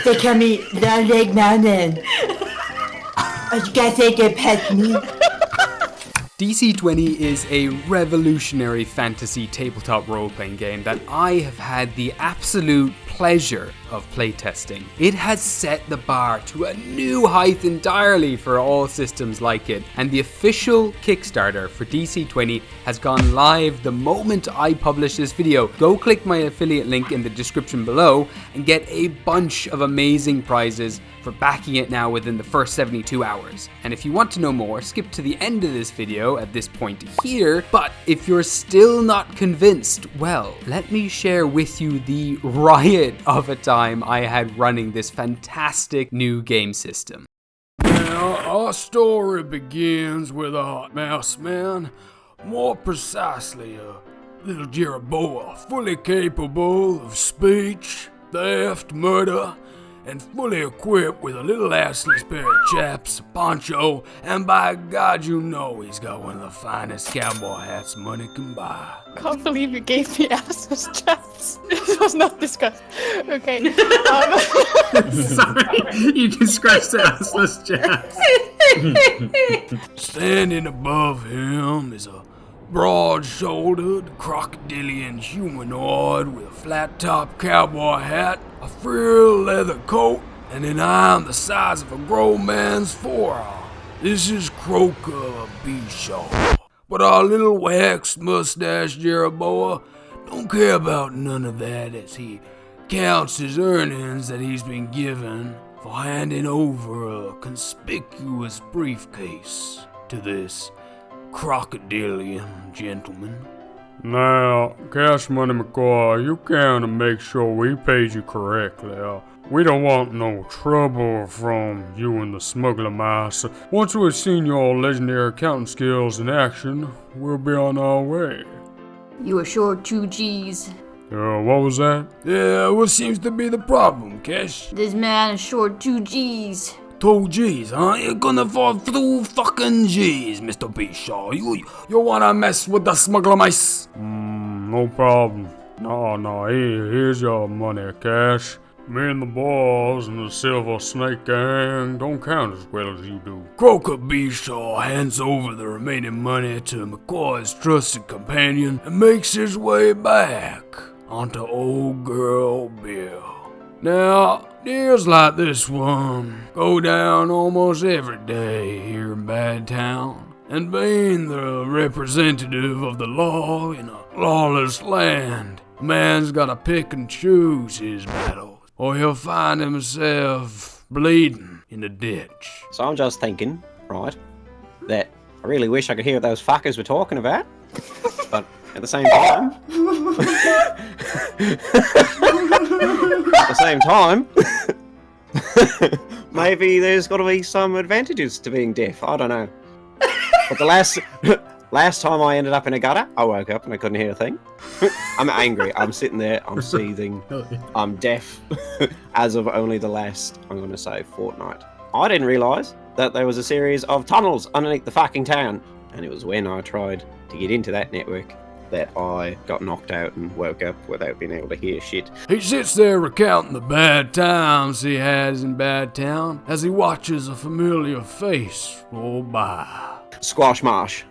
They call me Long Leg Mountain. You guys ain't gonna pet me. DC20 is a revolutionary fantasy tabletop role-playing game that I have had the absolute pleasure of playtesting. It has set the bar to a new height entirely for all systems like it, and the official Kickstarter for DC20 has gone live the moment I publish this video. Go click my affiliate link in the description below and get a bunch of amazing prizes for backing it now within the first 72 hours. And if you want to know more, skip to the end of this video at this point here. But if you're still not convinced, well, let me share with you the riot of a time I had running this fantastic new game system. Now, our story begins with a mouse man, more precisely a little Jeroboam, fully capable of speech, theft, murder, and fully equipped with a little assless pair of chaps, a poncho, and by God you know he's got one of the finest cowboy hats money can buy. Can't believe you gave me assless chaps. This was not discussed. Okay. Sorry, you can scratch the assless chaps. Standing above him is a broad-shouldered, crocodilian humanoid with a flat-top cowboy hat, a frilled leather coat, and an arm the size of a grown man's forearm. This is Croker Bishaw. But our little waxed mustache Jeroboam don't care about none of that as he counts his earnings that he's been given for handing over a conspicuous briefcase to this crocodilian gentleman. Now, Cash Money McCoy, you gotta make sure we paid you correctly. We don't want no trouble from you and the smuggler master. Once we've seen your legendary accounting skills in action, we'll be on our way. You were short 2 G's. What was that? Yeah, what seems to be the problem, Cash? This man is short 2 G's. 2 G's, huh? You're gonna fall 2 fucking G's, Mr. Bishaw. You wanna mess with the smuggler mice? No problem. No, here's your money, Cash. Me and the boys and the Silver Snake Gang don't count as well as you do. Croker Bishaw hands over the remaining money to McCoy's trusted companion and makes his way back onto Old Girl Bill. Now, deals like this one go down almost every day here in Bad Town. And being the representative of the law in a lawless land, a man's gotta pick and choose his battles, or he'll find himself bleeding in the ditch. So I'm just thinking, right, that I really wish I could hear what those fuckers were talking about, but at the same time, maybe there's got to be some advantages to being deaf. I don't know. But the last time I ended up in a gutter, I woke up and I couldn't hear a thing. I'm angry. I'm sitting there. I'm seething. I'm deaf as of only the last, I'm going to say, fortnight. I didn't realise that there was a series of tunnels underneath the fucking town. And it was when I tried to get into that network that I got knocked out and woke up without being able to hear shit. He sits there recounting the bad times he has in Bad Town as he watches a familiar face roll by. Squash Marsh.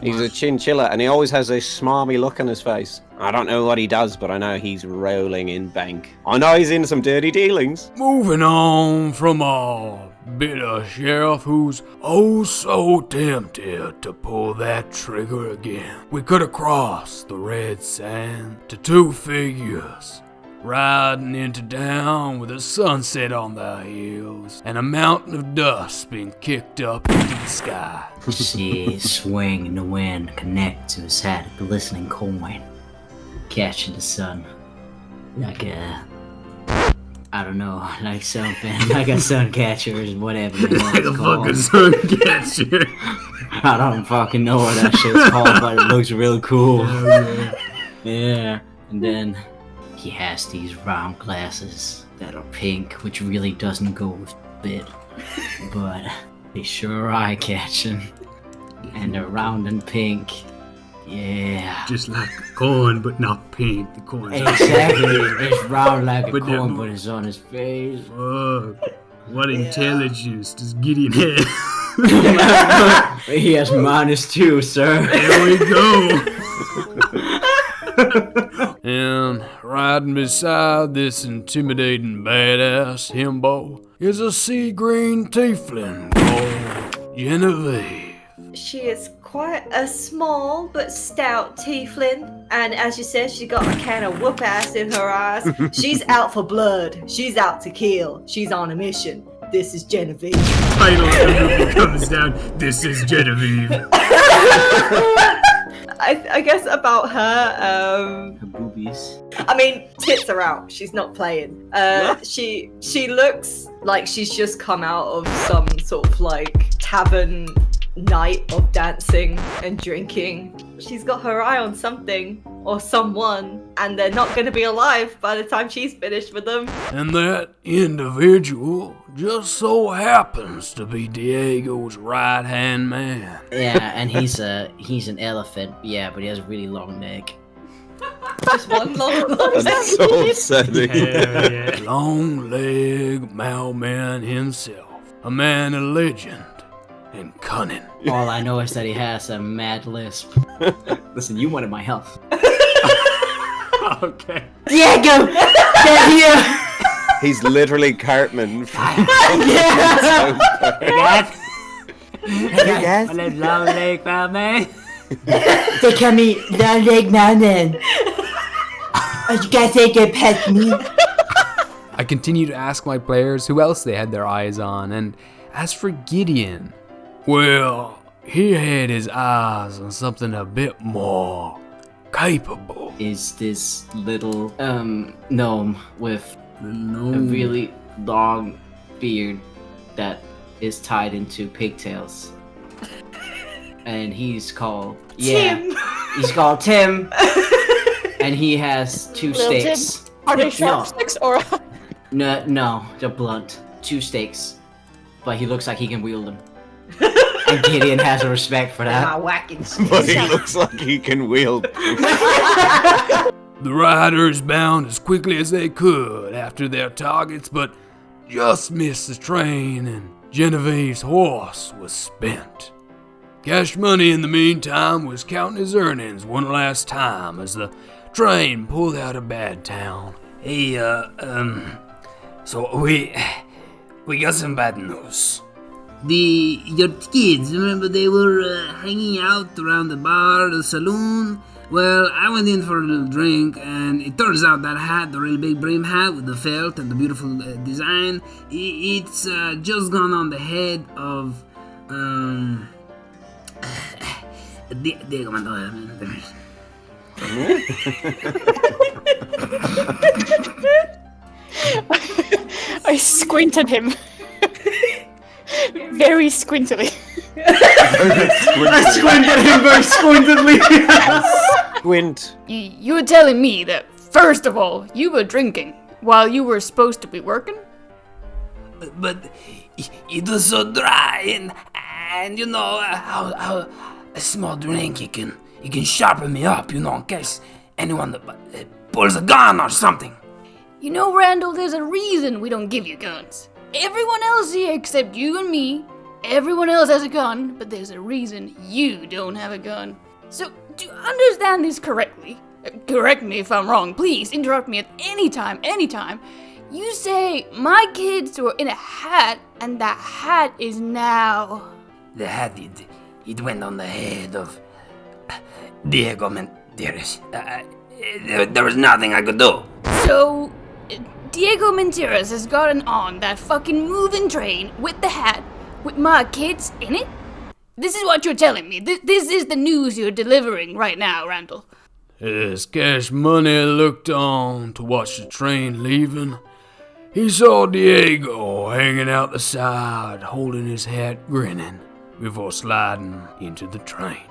He's a chinchilla and he always has a smarmy look on his face. I don't know what he does, but I know he's rolling in bank. I know he's in some dirty dealings. Moving on from a bitter sheriff who's oh so tempted to pull that trigger again, we cut across the red sand to 2 figures riding into town with a sunset on their heels and a mountain of dust being kicked up into the sky. See it swing in the wind, connect to his hat, a glistening coin, catching the sun like a, I don't know, like something, like a sun catcher or whatever. Like a fucking sun catcher. I don't fucking know what that shit's called, but it looks real cool. Yeah, and then he has these round glasses that are pink, which really doesn't go with it, but they sure are eye-catching. And they're round and pink, Yeah. Just like a corn, but not pink. The corn's Exactly. It's round like a But corn, then- but it's on his face. Fuck. What intelligence does Gideon have? He has -2, sir. There we go. And riding beside this intimidating badass himbo is a sea green tiefling called Genevieve. She is quite a small but stout tiefling, and as you said, she got a can of whoop ass in her eyes. She's out for blood. She's out to kill. She's on a mission. This is Genevieve. Title of the movie comes down. This is Genevieve. I guess about her, Her boobies. I mean, tits are out. She's not playing. She looks like she's just come out of some sort of like tavern night of dancing and drinking. She's got her eye on something or someone, and they're not going to be alive by the time she's finished with them. And that individual just so happens to be Diego's right-hand man. Yeah, and he's an elephant. Yeah, but he has a really long neck. Just one long That's so upsetting. Hell yeah. Long leg Mailman himself. A man of legend and cunning. All I know is that he has a mad lisp. Listen, you wanted my help. Okay. Diego! Get here! He's literally Cartman. Hey guys. My name's Long Leg Man. They call me Long Leg Mountain. You guys ain't gonna pet me. I continue to ask my players who else they had their eyes on, and as for Gideon, Well, he had his eyes on something a bit more capable. Is this little gnome with a No. really long beard that is tied into pigtails. And he's called Tim. He's called Tim. And he has 2 Little stakes. Are they sharp sticks or? No, they're blunt. 2 stakes. But he looks like he can wield them. And Gideon has a respect for that. whacking. But he looks like he can wield. The riders bound as quickly as they could after their targets, but just missed the train, and Genevieve's horse was spent. Cash Money, in the meantime, was counting his earnings one last time as the train pulled out of Bad Town. Hey, so we got some bad news. Your kids, remember they were hanging out around the bar, the saloon? Well, I went in for a little drink, and it turns out that hat, the really big brim hat with the felt and the beautiful design, it's just gone on the head of, Diego Montoya. I squinted him. Very squintily. I squinted him very squintedly. Squint. You were telling me that, first of all, you were drinking while you were supposed to be working? But it was so dry, and you know how a small drink it can sharpen me up, in case anyone pulls a gun or something. You know, Randall, there's a reason we don't give you guns. Everyone else here except you and me, everyone else has a gun, but there's a reason you don't have a gun. So, do you understand this correctly? Correct me if I'm wrong, please interrupt me at any time. You say my kids were in a hat, and that hat is now... The hat, it went on the head of Diego Mentiras. There was nothing I could do. So, Diego Mentiras has gotten on that fucking moving train with the hat, with my kids in it? This is what you're telling me. This is the news you're delivering right now, Randall. As Cash Money looked on to watch the train leaving, he saw Diego hanging out the side, holding his hat, grinning, before sliding into the train.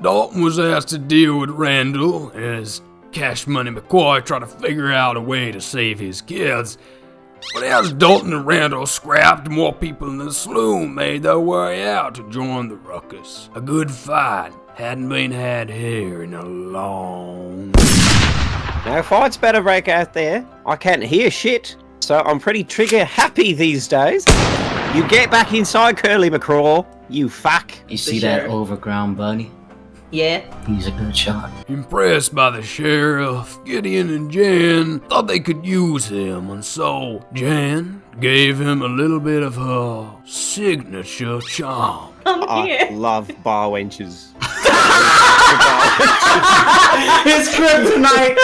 Dalton was asked to deal with Randall as Cash Money McCoy tried to figure out a way to save his kids. But as Dalton and Randall scrapped, more people in the saloon made their way out to join the ruckus. A good fight hadn't been had here in a long... Now, fights better break out there. I can't hear shit, so I'm pretty trigger happy these days. You get back inside, Curly McCraw, you fuck. You see that overground bunny? Yeah. He's a good shot. Impressed by the sheriff, Gideon and Jan thought they could use him, and so Jan gave him a little bit of her signature charm. I love bar wenches. His kryptonite!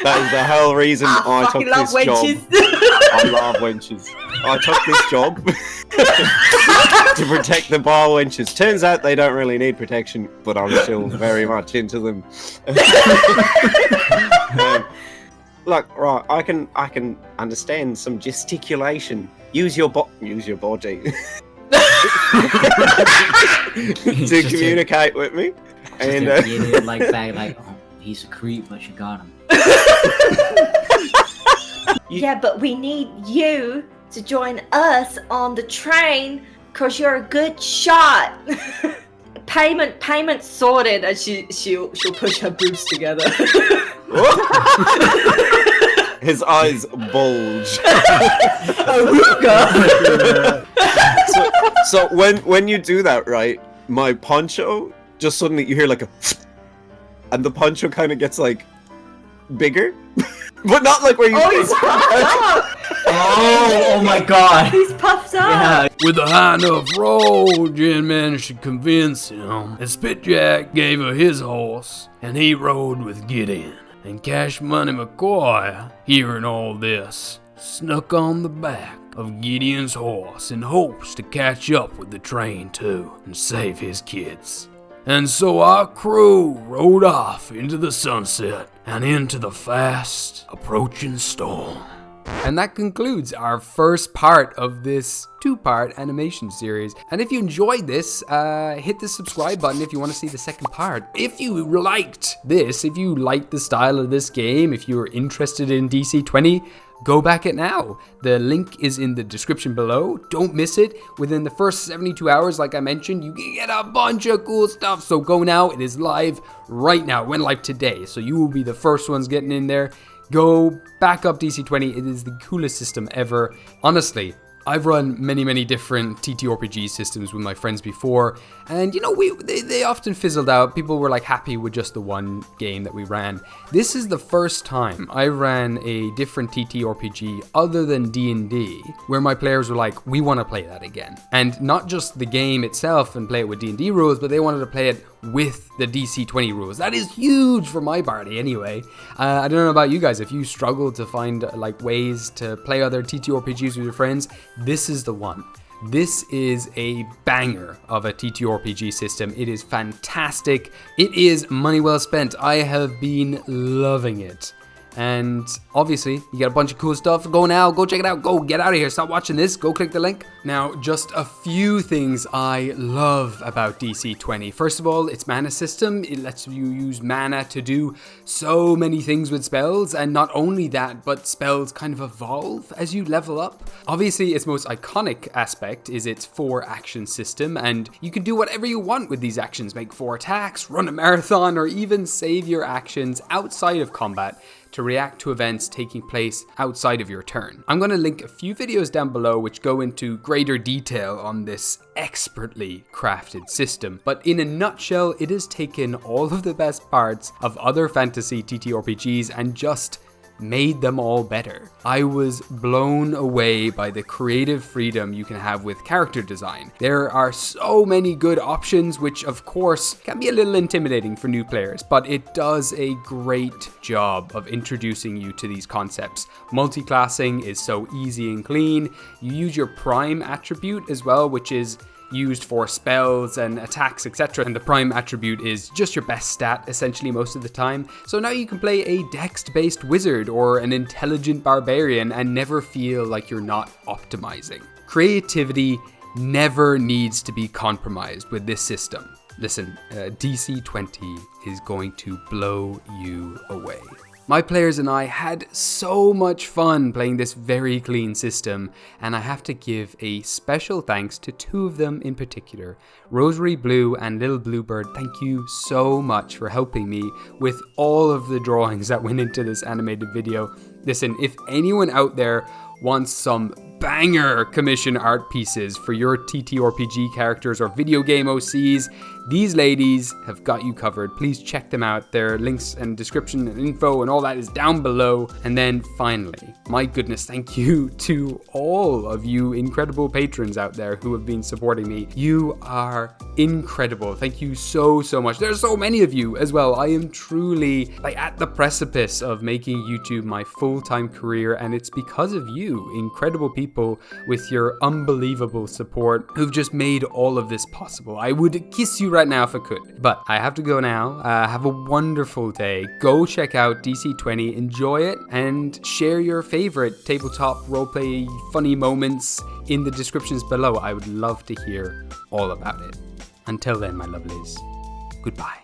That is the whole reason I took this job. I love wenches. I took this job to protect the bar wenches. Turns out they don't really need protection, but I'm still very much into them. Look, right, I can understand some gesticulation. Use your body. to communicate with me, and oh, he's a creep, but you got him. Yeah, but we need you to join us on the train because you're a good shot. Payment sorted, and she'll push her boobs together. His eyes bulge. So when you do that, right, my poncho just suddenly you hear like a, and the poncho kind of gets like bigger, but not like where you. Oh, he's puffed up. Oh my God! He's puffed up. Yeah. With a high enough roll, Jen managed to convince him, and Spitjack gave her his horse, and he rode with Gideon. And Cash Money McCoy, hearing all this, snuck on the back of Gideon's horse in hopes to catch up with the train too and save his kids. And so our crew rode off into the sunset and into the fast approaching storm. And that concludes our first part of this 2-part animation series. And if you enjoyed this, hit the subscribe button if you want to see the second part. If you liked this, if you liked the style of this game, if you're interested in DC20, go back it now. The link is in the description below. Don't miss it. Within the first 72 hours, like I mentioned, you can get a bunch of cool stuff. So go now. It is live right now. It went live today. So you will be the first ones getting in there. Go back up DC20. It is the coolest system ever. Honestly, I've run many different TTRPG systems with my friends before, and you know, they often fizzled out. People were like happy with just the one game that we ran. This is the first time I ran a different TTRPG other than D&D, where my players were like, we want to play that again. And not just the game itself and play it with D&D rules, but they wanted to play it with the DC20 rules. That is huge for my party anyway. I don't know about you guys, if you struggle to find like ways to play other TTRPGs with your friends, this is the one. This is a banger of a TTRPG system. It is fantastic. It is money well spent. I have been loving it. And obviously, you got a bunch of cool stuff. Go now, go check it out. Go get out of here. Stop watching this. Go click the link. Now, just a few things I love about DC20. First of all, its mana system. It lets you use mana to do so many things with spells. And not only that, but spells kind of evolve as you level up. Obviously, its most iconic aspect is its 4-action system. And you can do whatever you want with these actions. Make 4 attacks, run a marathon, or even save your actions outside of combat to react to events taking place outside of your turn. I'm going to link a few videos down below which go into greater detail on this expertly crafted system, but in a nutshell, it has taken all of the best parts of other fantasy TTRPGs and just made them all better. I was blown away by the creative freedom you can have with character design. There are so many good options, which of course can be a little intimidating for new players, but it does a great job of introducing you to these concepts. Multi-classing is so easy and clean. You use your prime attribute as well, which is used for spells and attacks, etc. And the prime attribute is just your best stat essentially most of the time. So now you can play a dex-based wizard or an intelligent barbarian and never feel like you're not optimizing. Creativity never needs to be compromised with this system. Listen, DC20 is going to blow you away. My players and I had so much fun playing this very clean system, and I have to give a special thanks to two of them in particular. RoseryBlue and LilBluuBird, thank you so much for helping me with all of the drawings that went into this animated video. Listen, if anyone out there wants some banger commission art pieces for your TTRPG characters or video game OCs, these ladies have got you covered. Please check them out. Their links and description and info and all that is down below. And then finally, my goodness, thank you to all of you incredible patrons out there who have been supporting me. You are incredible. Thank you so much. There's so many of you as well. I am truly at the precipice of making YouTube my full-time career, and it's because of you, incredible people with your unbelievable support who've just made all of this possible. I would kiss you right now if I could, but I have to go now. Have a wonderful day. Go check out DC20, enjoy it, and share your favorite tabletop roleplay funny moments in the descriptions below. I would love to hear all about it. Until then, my lovelies, goodbye.